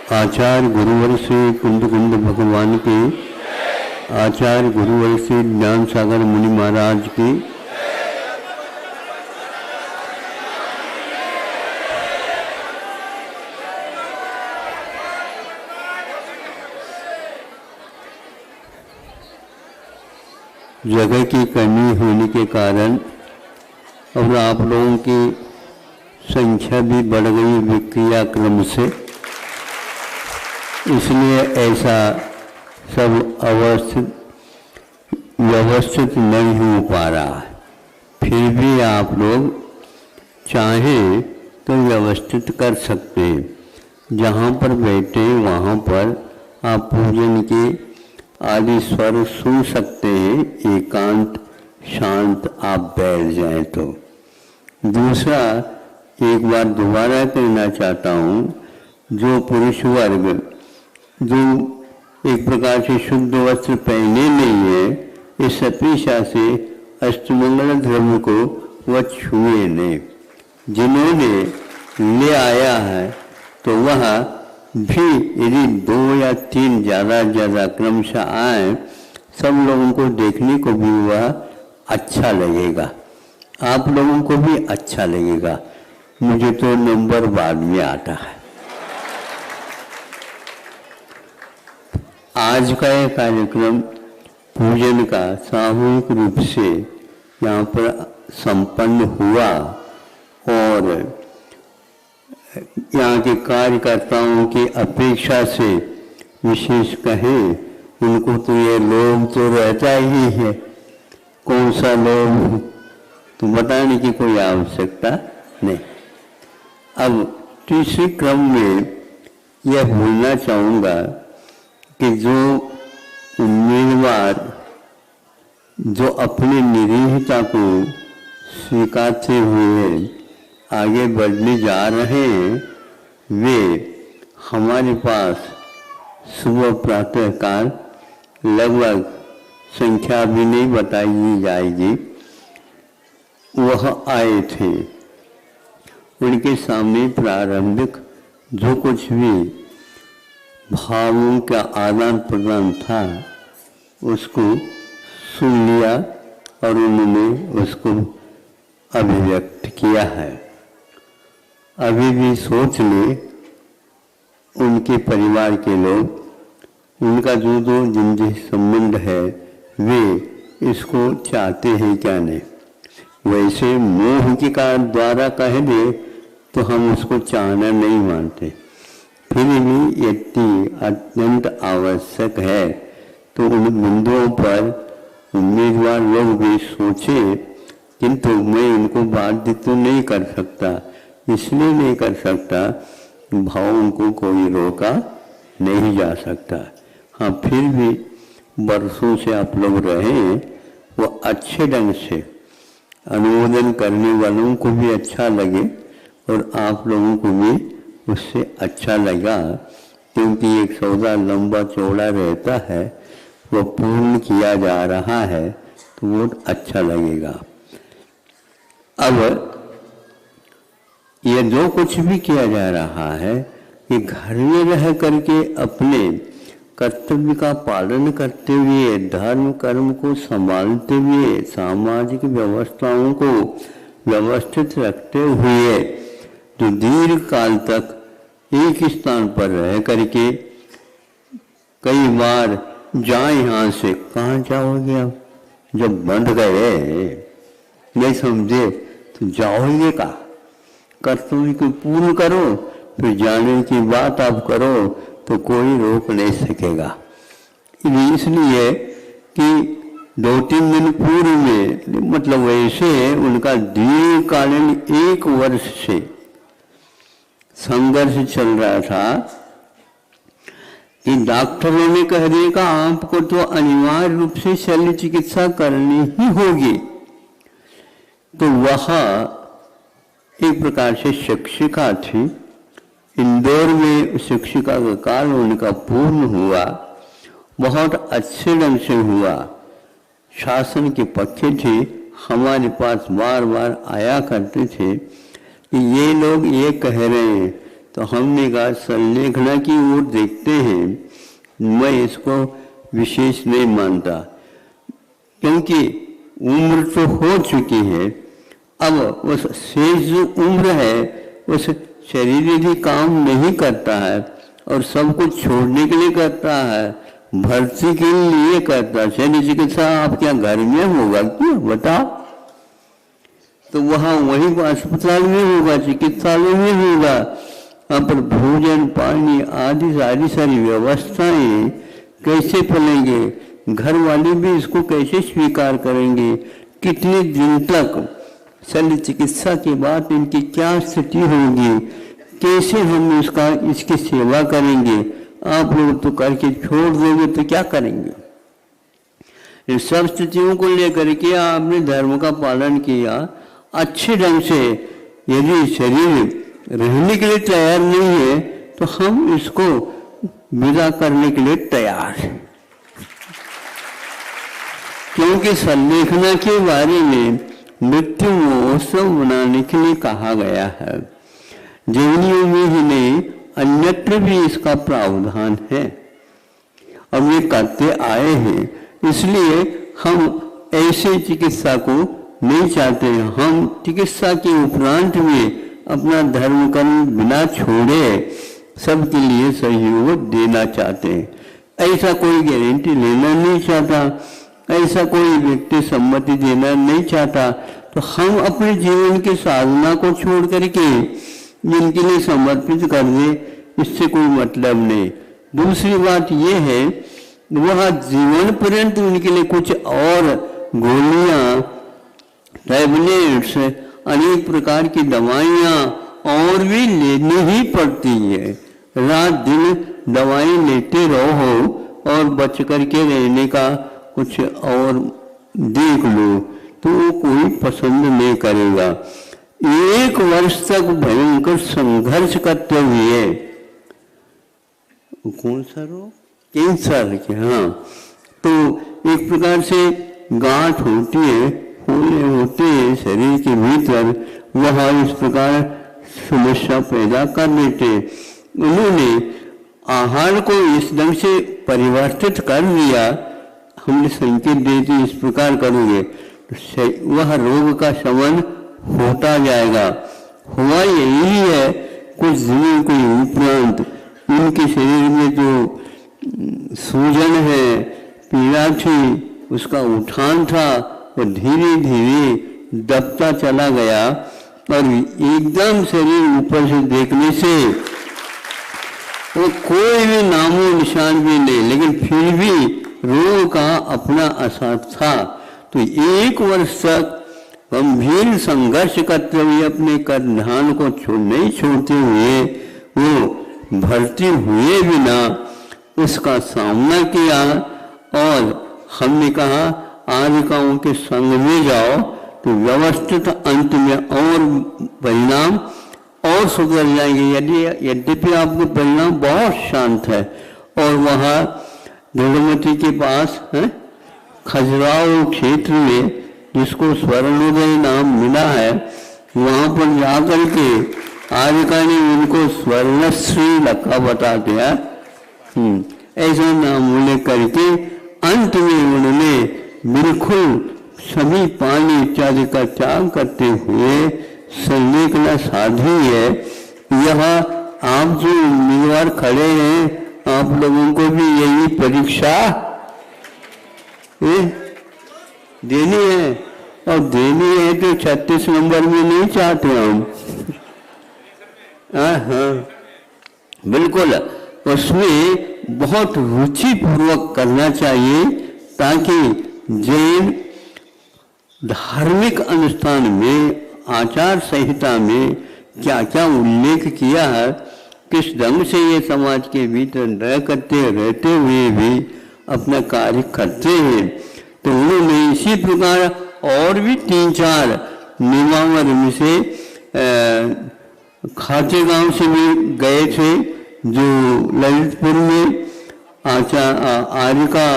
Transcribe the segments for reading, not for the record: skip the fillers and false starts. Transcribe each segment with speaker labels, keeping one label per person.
Speaker 1: आचार्य गुरुवर से कुंद कुंद भगवान की, आचार्य गुरुवर से ज्ञान सागर मुनि महाराज की, जगह की कमी होने के कारण और आप लोगों की संख्या भी बढ़ गई विक्रिया क्रम से, इसलिए ऐसा सब व्यवस्थित नहीं हो पा रहा है। फिर भी आप लोग चाहें तो व्यवस्थित कर सकते हैं। जहाँ पर बैठे वहाँ पर आप पूजन के आदि स्वर सुन सकते हैं। एकांत शांत आप बैठ जाएं तो। दूसरा, एक बार दोबारा कहना चाहता हूँ, जो पुरुष वर्ग जो एक प्रकार से शुद्ध वस्त्र पहने नहीं है, इस अपेक्षा से अष्टमंगल धर्म को वह छुए नहीं। जिन्होंने ले आया है तो वह भी यदि 2 या 3 ज़्यादा क्रमशः आए, सब लोगों को देखने को भी वह अच्छा लगेगा, आप लोगों को भी अच्छा लगेगा। मुझे तो नंबर बाद में आता है। आज का यह कार्यक्रम पूजन का सामूहिक रूप से यहाँ पर संपन्न हुआ और यहाँ के कार्यकर्ताओं की अपेक्षा से विशेष कहें, उनको तो ये लोभ तो रहता ही है। कौन सा लोभ तो बताने की कोई आवश्यकता नहीं। अब तीसरे क्रम में यह बोलना चाहूँगा कि जो उम्मीदवार जो अपनी निरीहता को स्वीकारते हुए आगे बढ़ने जा रहे हैं, वे हमारे पास सुबह प्रातःकाल लगभग संख्या भी नहीं बताई जाएगी, वह आए थे। उनके सामने प्रारंभिक जो कुछ भी भावों का आदान प्रदान था उसको सुन लिया और उन्होंने उसको अभिव्यक्त किया है। अभी भी सोच ले, उनके परिवार के लोग, उनका जो जिनसे संबंध है, वे इसको चाहते हैं क्या नहीं। वैसे मोह के कारण द्वारा कह दे तो हम उसको चाहना नहीं मानते, फिर भी यदि अत्यंत आवश्यक है तो उन बिंदुओं पर उम्मीदवार लोग भी सोचे, किंतु मैं इनको बाध्य तो नहीं कर सकता। इसलिए नहीं कर सकता, भावों को कोई रोका नहीं जा सकता। हाँ, फिर भी वर्षों से आप लोग रहे, वो अच्छे ढंग से अनुमोदन करने वालों को भी अच्छा लगे और आप लोगों को भी उससे अच्छा लगा, क्योंकि एक सौदा लंबा चौड़ा रहता है, वो पूर्ण किया जा रहा है तो वो अच्छा लगेगा। अब ये जो कुछ भी किया जा रहा है, कि घर में रह करके अपने कर्तव्य का पालन करते हुए, धर्म कर्म को संभालते हुए, सामाजिक व्यवस्थाओं को व्यवस्थित रखते हुए, जो दीर्घ काल तक एक स्थान पर रह करके कई बार जाए यहाँ से, कहाँ जाओगे आप? जब बंध गए नहीं समझे तो जाओगे का? कर्तव्य को पूर्ण करो, फिर जाने की बात आप करो तो कोई रोक नहीं सकेगा। इसलिए कि 2-3 दिन पूर्व में, मतलब वैसे उनका दीर्घकालीन 1 वर्ष से संघर्ष चल रहा था कि डॉक्टरों ने कह दिया कि आपको तो अनिवार्य रूप से शल्य चिकित्सा करनी ही होगी। तो वह एक प्रकार से शिक्षिका थी, इंदौर में शिक्षिका का काल उनका पूर्ण हुआ, बहुत अच्छे ढंग से हुआ, शासन के पक्ष थे, हमारे पास बार बार आया करते थे कि ये लोग ये कह रहे हैं तो हमने कहा संलेखना की ओर देखते हैं, मैं इसको विशेष नहीं मानता, क्योंकि उम्र तो हो चुकी है। अब उस शेष जो उम्र है उस शरीर यदि काम नहीं करता है और सब कुछ छोड़ने के लिए करता है, भर्ती के लिए करता है, शल्य चिकित्सा आप क्या घर में होगा क्यों बताओ? तो वहाँ वही अस्पताल में होगा, चिकित्सालय में होगा। वहाँ पर भोजन पानी आदि सारी व्यवस्थाएं कैसे पलेंगे? घर वाले भी इसको कैसे स्वीकार करेंगे? कितने दिन तक शल्य चिकित्सा के बाद इनकी क्या स्थिति होगी? कैसे हम इसकी सेवा करेंगे? आप लोग तो करके छोड़ दोगे तो क्या करेंगे? इन सब स्थितियों को लेकर के आपने धर्म का पालन किया अच्छे ढंग से। यदि शरीर रहने के लिए तैयार नहीं है तो हम इसको विदा करने के लिए तैयार हैं, क्योंकि संलेखना के बारे में मृत्यु महोत्सव मनाने के लिए कहा गया है। जीवनियों में ही नहीं अन्यत्र भी इसका प्रावधान है और वे करते आए हैं। इसलिए हम ऐसे चिकित्सा को नहीं चाहते। हम चिकित्सा के उपरांत में अपना धर्म कर्म बिना छोड़े सबके लिए सहयोग देना चाहते हैं। ऐसा कोई गारंटी लेना नहीं चाहता, ऐसा कोई व्यक्ति सम्मति देना नहीं चाहता, तो हम अपने जीवन की साधना को छोड़ करके जिनके लिए समर्पित कर दे, इससे कोई मतलब नहीं। दूसरी बात यह है, वह जीवन पर्यंत उनके लिए कुछ और गोलियां, टैबलेट्स, अनेक प्रकार की दवाइयाँ और भी लेनी ही पड़ती है। रात दिन दवाई लेते रहो और बच करके रहने का कुछ और देख लो तो वो कोई पसंद नहीं करेगा। 1 वर्ष तक भयंकर संघर्ष करते हुए, कौन सा रोग? कैंसर के, हाँ, तो एक प्रकार से गांठ होती है, फूले होते हैं शरीर के भीतर, वह इस प्रकार समस्या पैदा कर देते। उन्होंने आहार को इस ढंग से परिवर्तित कर दिया, हमने संकेत दे दी इस प्रकार करोगे तो वह रोग का शमन होता जाएगा। हुआ यही है, कुछ दिनों के उपरांत उनके शरीर में जो सूजन है, पीड़ा थी, उसका उठान था, वो धीरे धीरे दबता चला गया और एकदम शरीर ऊपर से देखने से वो कोई भी नामो निशान भी नहीं, लेकिन फिर भी रोग का अपना असर था। तो 1 वर्ष तक गंभीर संघर्ष करते हुए अपने ध्यान को नहीं छोड़ते हुए वो भर्ती हुए बिना उसका सामना किया। और हमने कहा आर्यिकाओं के संग में जाओ तो व्यवस्थित अंत में और परिणाम और सुधर जाएंगे। यद्यपि आपके परिणाम बहुत शांत है। और वहाँ दृढ़मती के पास है खजुराहो क्षेत्र में, जिसको स्वर्णोदय नाम मिला है, वहाँ पर जाकर के आर्यिका ने उनको स्वर्णश्री लखा बता दिया। ऐसा नाम उल्लेख करके अंत में उन्होंने बिल्कुल सभी पानी इत्यादि का त्याग करते हुए संलेखना साधी है। यह आप जो उम्मीदवार खड़े हैं, आप लोगों को भी यही परीक्षा देनी है, और देनी है तो 36 नंबर में नहीं चाहते हम। हाँ, बिल्कुल उसमें बहुत रुचि पूर्वक करना चाहिए, ताकि जैन धार्मिक अनुष्ठान में आचार संहिता में क्या क्या उल्लेख किया है, किस ढंग से ये समाज के भीतर रहते हुए भी अपना कार्य करते हैं। तो उन्होंने इसी प्रकार और भी 3-4 निमावर में से खाते गांव से भी गए थे, जो ललितपुर में आर्यिका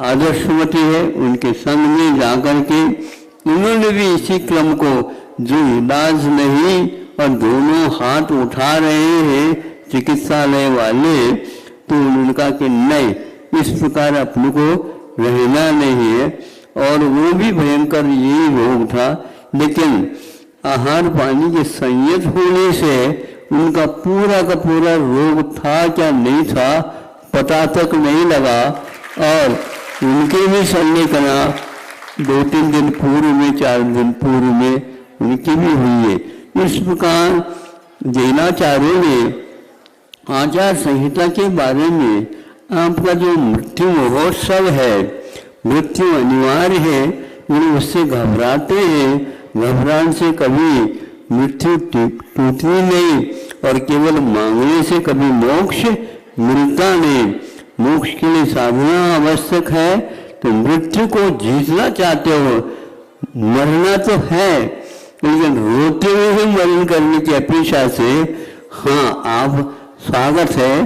Speaker 1: आदर्शवती है, उनके संग में जाकर के उन्होंने भी इसी क्रम को, जो इलाज नहीं और दोनों हाथ उठा रहे हैं चिकित्सालय वाले, तो उन्होंने कहा कि नहीं, इस प्रकार अपने को रहना नहीं है। और वो भी भयंकर यही रोग था, लेकिन आहार पानी के संयत होने से उनका पूरा का पूरा रोग था क्या नहीं था पता तक नहीं लगा। और उनके भी सन्ने कना 2-3 दिन पूर्व में, 4 दिन पूर्व में उनकी भी हुई है। इस प्रकार जैनाचार्यों ने आचार संहिता के बारे में आपका जो मृत्यु महोत्सव है, मृत्यु अनिवार्य है, वो उससे घबराते हैं। घबराहट से कभी मृत्यु टूटती नहीं और केवल मांगने से कभी मोक्ष मिलता नहीं। मोक्ष के लिए साधना आवश्यक है। तो मृत्यु को जीतना चाहते हो, मरना तो है, लेकिन रोते हुए ही मरण करने की अपेक्षा से हाँ आप स्वागत है,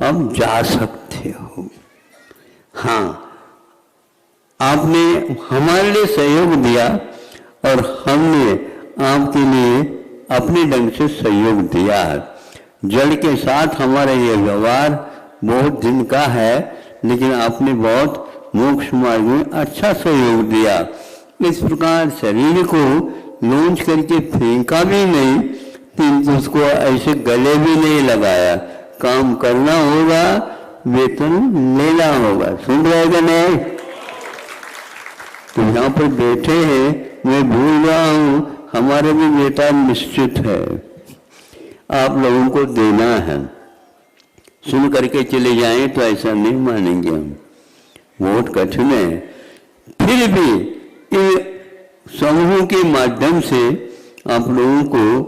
Speaker 1: अब जा सकते हो। हाँ, आपने हमारे लिए सहयोग दिया और हमने आपके लिए अपने ढंग से सहयोग दिया। जड़ के साथ हमारा ये व्यवहार बहुत दिन का है, लेकिन आपने बहुत मोक्ष मार्ग में अच्छा सहयोग दिया। इस प्रकार शरीर को लॉन्च करके फेंका भी नहीं, किंतु उसको ऐसे गले भी नहीं लगाया। काम करना होगा, वेतन लेना होगा। सुन रहेगा नहीं? तो यहाँ पर बैठे हैं, मैं भूल रहा हूँ, हमारे भी बेटा निश्चित है, आप लोगों को देना है। सुन करके चले जाएं तो ऐसा नहीं मानेंगे हम, बहुत कठिन है। फिर भी इन समूह के माध्यम से आप लोगों को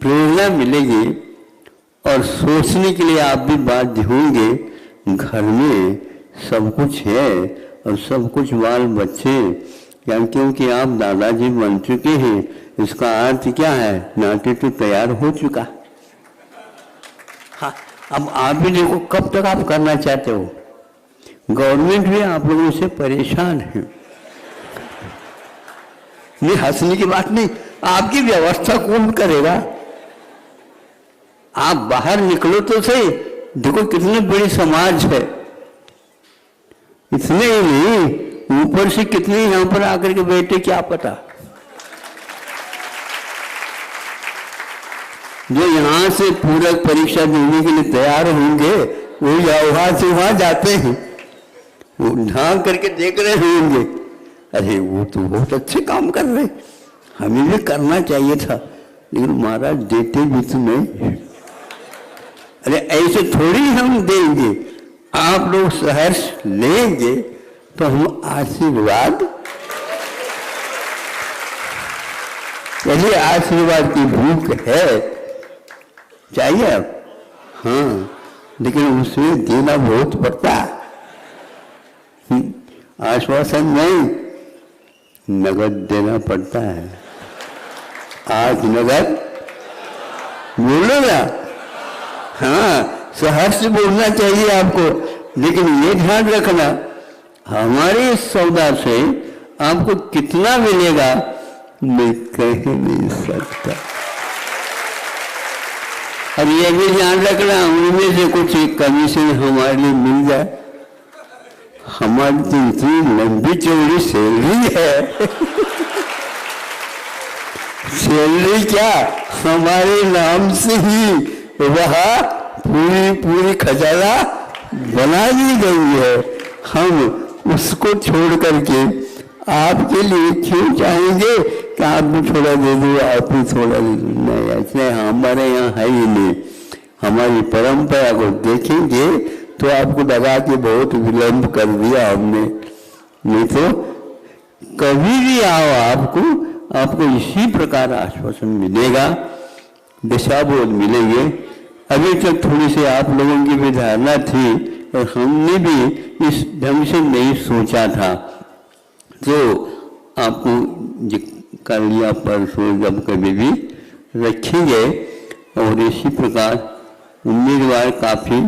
Speaker 1: प्रेरणा मिलेगी और सोचने के लिए आप भी बाध्य होंगे। घर में सब कुछ है और सब कुछ बाल बच्चे, या क्योंकि आप दादाजी बन चुके हैं, इसका अर्थ क्या है? नाते तो तैयार हो चुका। हाँ, अब आप भी देखो कब तक आप करना चाहते हो। गवर्नमेंट भी आप लोगों से परेशान है। ये हंसने की बात नहीं, आपकी व्यवस्था कौन करेगा? आप बाहर निकलो तो सही, देखो कितनी बड़ी समाज है। इतने ही नहीं, ऊपर से कितने यहां पर आकर के बैठे क्या पता। जो यहां से पूरक परीक्षा देने के लिए तैयार होंगे, वो वहां से वहां जाते हैं, वो ढांक करके देख रहे होंगे, अरे वो तो बहुत अच्छे काम कर रहे, हमें भी करना चाहिए था, लेकिन महाराज देते भी तो नहीं। अरे ऐसे थोड़ी हम देंगे, आप लोग सहर्ष लेंगे तो हम आशीर्वाद, यदि आशीर्वाद की भूख है चाहिए अब, हाँ, लेकिन उसमें देना बहुत पड़ता है। आश्वासन नहीं, नगद देना पड़ता है। आज नगद बोलो ना, हाँ, सहर्ष बोलना चाहिए आपको, लेकिन ये ध्यान रखना हमारे इस सौदा से आपको कितना मिलेगा मैं कह नहीं सकता। अब ये भी ध्यान रखना, उनमें से कुछ कमीशन हमारे लिए मिल जाए। हमारी तो इतनी लंबी चौड़ी सैलरी है सैलरी क्या, हमारे नाम से ही वह पूरी खजाना बना दी गई है। हम उसको छोड़ करके आपके लिए क्यों चाहेंगे कि आप भी थोड़ा दे दो, आप भी थोड़ा दे दो? नहीं, ऐसे हमारे यहाँ है ही नहीं। हमारी परंपरा को देखेंगे तो आपको लगा कि बहुत विलंब कर दिया हमने, नहीं तो कभी भी आओ आपको इसी प्रकार आश्वासन मिलेगा, दिशा बोध मिलेंगे। अभी तक थोड़ी सी आप लोगों की भी धारणा थी और हमने भी इस ढंग से नहीं सोचा था, तो आपको कर लिया परसों जब कभी भी रखेंगे। और इसी प्रकार उम्मीदवार काफ़ी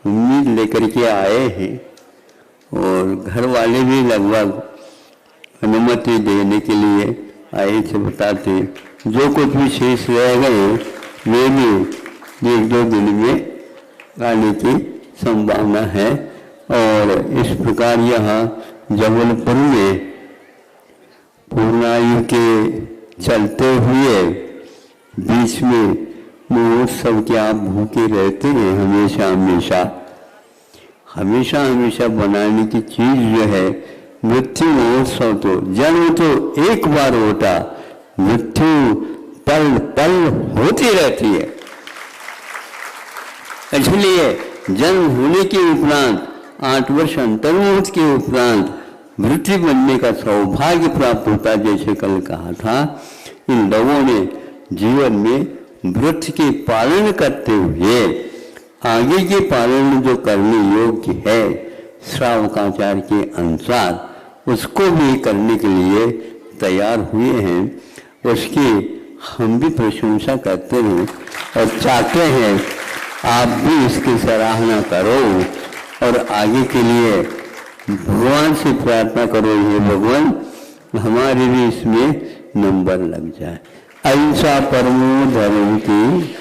Speaker 1: उम्मीद लेकर के आए हैं और घर वाले भी लगभग अनुमति देने के लिए आए थे, बताते जो कुछ भी शेष रह गए वे भी 1-2 दिन में आने की संभावना है। और इस प्रकार यहाँ जबलपुर में पूर्णायु के चलते हुए बीच में महोत्सव के आप भूखे रहते हैं हमेशा हमेशा हमेशा हमेशा बनाने की चीज जो है मृत्यु महोत्सव। तो जन्म तो एक बार होता, मृत्यु पल पल होती रहती है। इसलिए जन्म होने के उपरांत 8 वर्ष अंतर्मुहूर्त के उपरांत मृत्यु बनने का सौभाग्य प्राप्त होता। जैसे कल कहा था, इन लोगों ने जीवन में व्रत के पालन करते हुए आगे के पालन जो करने योग्य है श्रावकाचार्य के अनुसार उसको भी करने के लिए तैयार हुए हैं। उसकी हम भी प्रशंसा करते हैं और चाहते हैं आप भी इसकी सराहना करो और आगे के लिए भगवान से प्रार्थना करो, ये भगवान हमारे भी इसमें नंबर लग जाए। अहिंसा परमो धर्म की